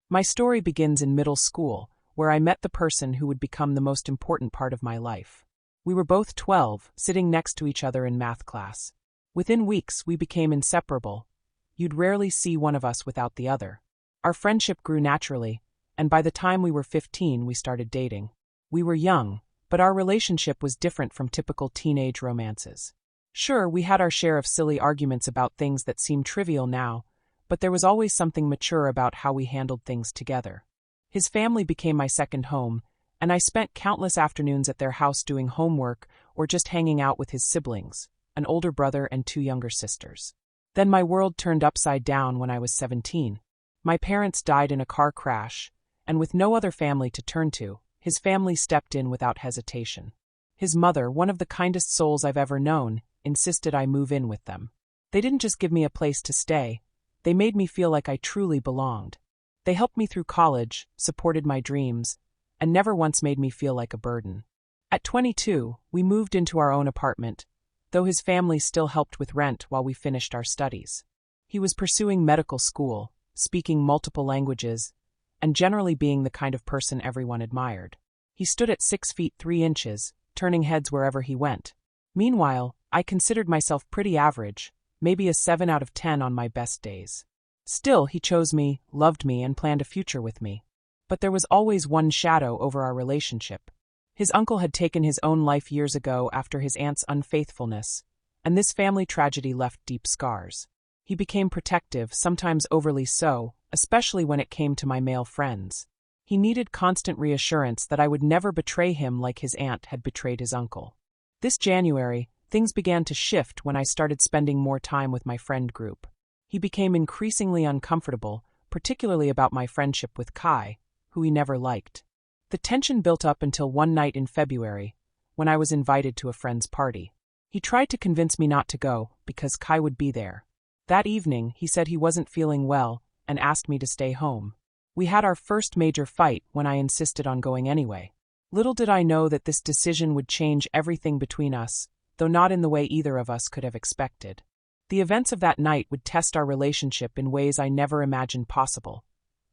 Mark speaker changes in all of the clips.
Speaker 1: My story begins in middle school, where I met the person who would become the most important part of my life. We were both 12, sitting next to each other in math class. Within weeks, we became inseparable. You'd rarely see one of us without the other. Our friendship grew naturally, and by the time we were 15, we started dating. We were young, but our relationship was different from typical teenage romances. Sure, we had our share of silly arguments about things that seem trivial now, but there was always something mature about how we handled things together. His family became my second home, and I spent countless afternoons at their house doing homework or just hanging out with his siblings, an older brother and 2 younger sisters. Then my world turned upside down when I was 17. My parents died in a car crash, and with no other family to turn to, his family stepped in without hesitation. His mother, one of the kindest souls I've ever known, insisted I move in with them. They didn't just give me a place to stay, they made me feel like I truly belonged. They helped me through college, supported my dreams, and never once made me feel like a burden. At 22, we moved into our own apartment, though his family still helped with rent while we finished our studies. He was pursuing medical school, speaking multiple languages, and generally being the kind of person everyone admired. He stood at 6 feet 3 inches, turning heads wherever he went. Meanwhile, I considered myself pretty average, maybe a 7 out of 10 on my best days. Still, he chose me, loved me, and planned a future with me. But there was always one shadow over our relationship. His uncle had taken his own life years ago after his aunt's unfaithfulness, and this family tragedy left deep scars. He became protective, sometimes overly so, especially when it came to my male friends. He needed constant reassurance that I would never betray him like his aunt had betrayed his uncle. This January, things began to shift when I started spending more time with my friend group. He became increasingly uncomfortable, particularly about my friendship with Qley, who he never liked. The tension built up until one night in February, when I was invited to a friend's party. He tried to convince me not to go, because Qley would be there. That evening, he said he wasn't feeling well, and asked me to stay home. We had our first major fight when I insisted on going anyway. Little did I know that this decision would change everything between us, though not in the way either of us could have expected. The events of that night would test our relationship in ways I never imagined possible,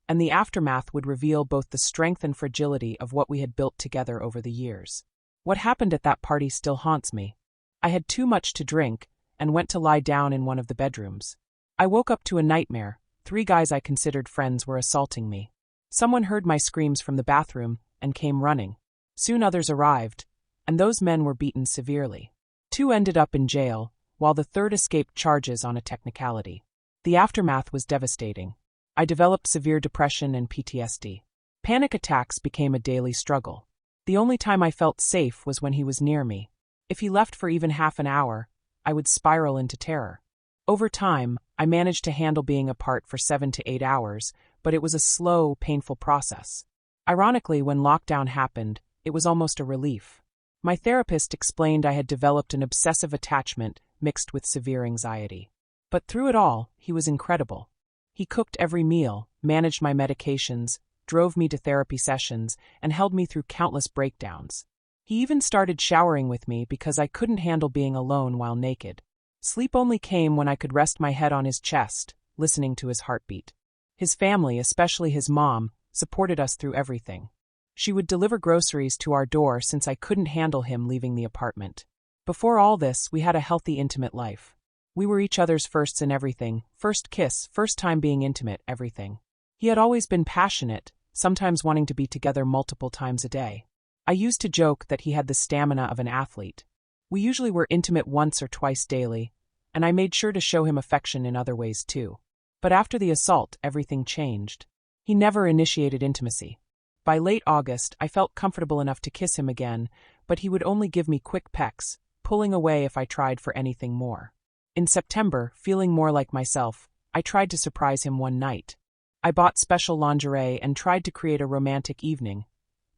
Speaker 1: and the aftermath would reveal both the strength and fragility of what we had built together over the years. What happened at that party still haunts me. I had too much to drink, and went to lie down in one of the bedrooms. I woke up to a nightmare. 3 guys I considered friends were assaulting me. Someone heard my screams from the bathroom and came running. Soon others arrived, and those men were beaten severely. 2 ended up in jail, while the 3rd escaped charges on a technicality. The aftermath was devastating. I developed severe depression and PTSD. Panic attacks became a daily struggle. The only time I felt safe was when he was near me. If he left for even half an hour, I would spiral into terror. Over time, I managed to handle being apart for 7 to 8 hours, but it was a slow, painful process. Ironically, when lockdown happened, it was almost a relief. My therapist explained I had developed an obsessive attachment mixed with severe anxiety. But through it all, he was incredible. He cooked every meal, managed my medications, drove me to therapy sessions, and held me through countless breakdowns. He even started showering with me because I couldn't handle being alone while naked. Sleep only came when I could rest my head on his chest, listening to his heartbeat. His family, especially his mom, supported us through everything. She would deliver groceries to our door since I couldn't handle him leaving the apartment. Before all this, we had a healthy, intimate life. We were each other's firsts in everything, first kiss, first time being intimate, everything. He had always been passionate, sometimes wanting to be together multiple times a day. I used to joke that he had the stamina of an athlete. We usually were intimate once or twice daily, and I made sure to show him affection in other ways too. But after the assault, everything changed. He never initiated intimacy. By late August, I felt comfortable enough to kiss him again, but he would only give me quick pecks, pulling away if I tried for anything more. In September, feeling more like myself, I tried to surprise him one night. I bought special lingerie and tried to create a romantic evening,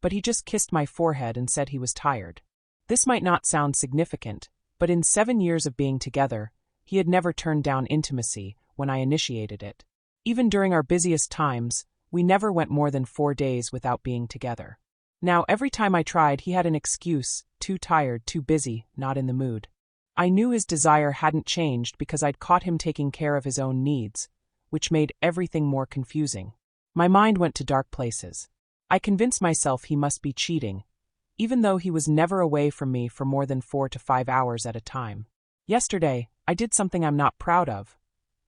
Speaker 1: but he just kissed my forehead and said he was tired. This might not sound significant, but in 7 years of being together, he had never turned down intimacy when I initiated it. Even during our busiest times, we never went more than 4 days without being together. Now, every time I tried, he had an excuse: too tired, too busy, not in the mood. I knew his desire hadn't changed because I'd caught him taking care of his own needs, which made everything more confusing. My mind went to dark places. I convinced myself he must be cheating, even though he was never away from me for more than 4 to 5 hours at a time. Yesterday, I did something I'm not proud of.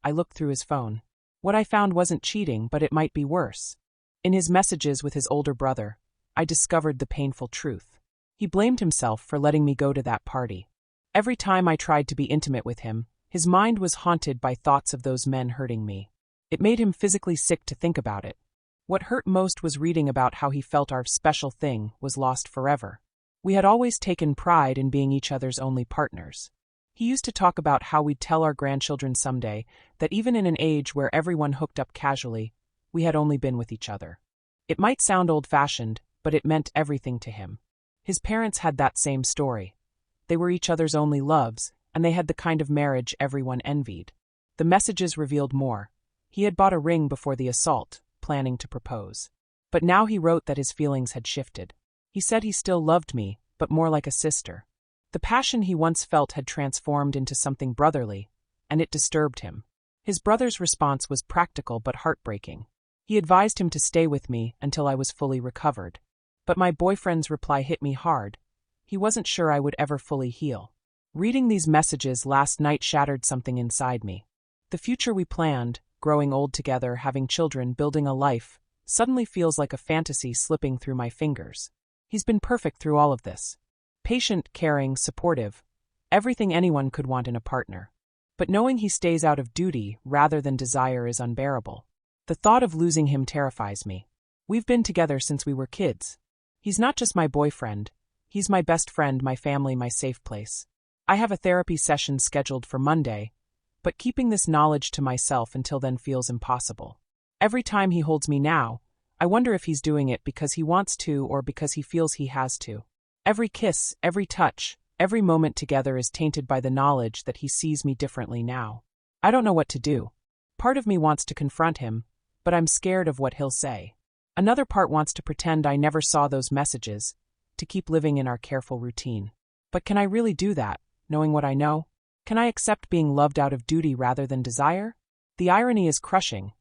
Speaker 1: I looked through his phone. What I found wasn't cheating, but it might be worse. In his messages with his older brother, I discovered the painful truth. He blamed himself for letting me go to that party. Every time I tried to be intimate with him, his mind was haunted by thoughts of those men hurting me. It made him physically sick to think about it. What hurt most was reading about how he felt our special thing was lost forever. We had always taken pride in being each other's only partners. He used to talk about how we'd tell our grandchildren someday that even in an age where everyone hooked up casually, we had only been with each other. It might sound old-fashioned, but it meant everything to him. His parents had that same story. They were each other's only loves, and they had the kind of marriage everyone envied. The messages revealed more. He had bought a ring before the assault, planning to propose. But now he wrote that his feelings had shifted. He said he still loved me, but more like a sister. The passion he once felt had transformed into something brotherly, and it disturbed him. His brother's response was practical but heartbreaking. He advised him to stay with me until I was fully recovered. But my boyfriend's reply hit me hard. He wasn't sure I would ever fully heal. Reading these messages last night shattered something inside me. The future we planned, growing old together, having children, building a life, suddenly feels like a fantasy slipping through my fingers. He's been perfect through all of this. Patient, caring, supportive, everything anyone could want in a partner. But knowing he stays out of duty rather than desire is unbearable. The thought of losing him terrifies me. We've been together since we were kids. He's not just my boyfriend. He's my best friend, my family, my safe place. I have a therapy session scheduled for Monday, but keeping this knowledge to myself until then feels impossible. Every time he holds me now, I wonder if he's doing it because he wants to or because he feels he has to. Every kiss, every touch, every moment together is tainted by the knowledge that he sees me differently now. I don't know what to do. Part of me wants to confront him, but I'm scared of what he'll say. Another part wants to pretend I never saw those messages, to keep living in our careful routine. But can I really do that, knowing what I know? Can I accept being loved out of duty rather than desire? The irony is crushing.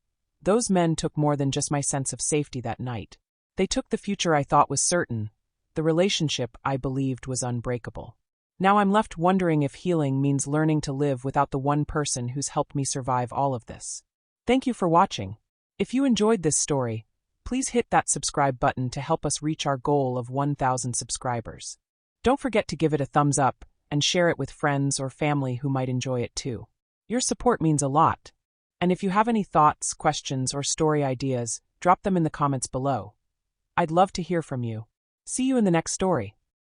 Speaker 1: Those men took more than just my sense of safety that night. They took the future I thought was certain, the relationship I believed was unbreakable. Now I'm left wondering if healing means learning to live without the one person who's helped me survive all of this. Thank you for watching. If you enjoyed this story, please hit that subscribe button to help us reach our goal of 1,000 subscribers. Don't forget to give it a thumbs up and share it with friends or family who might enjoy it too. Your support means a lot. And if you have any thoughts, questions, or story ideas, drop them in the comments below. I'd love to hear from you. See you in the next story.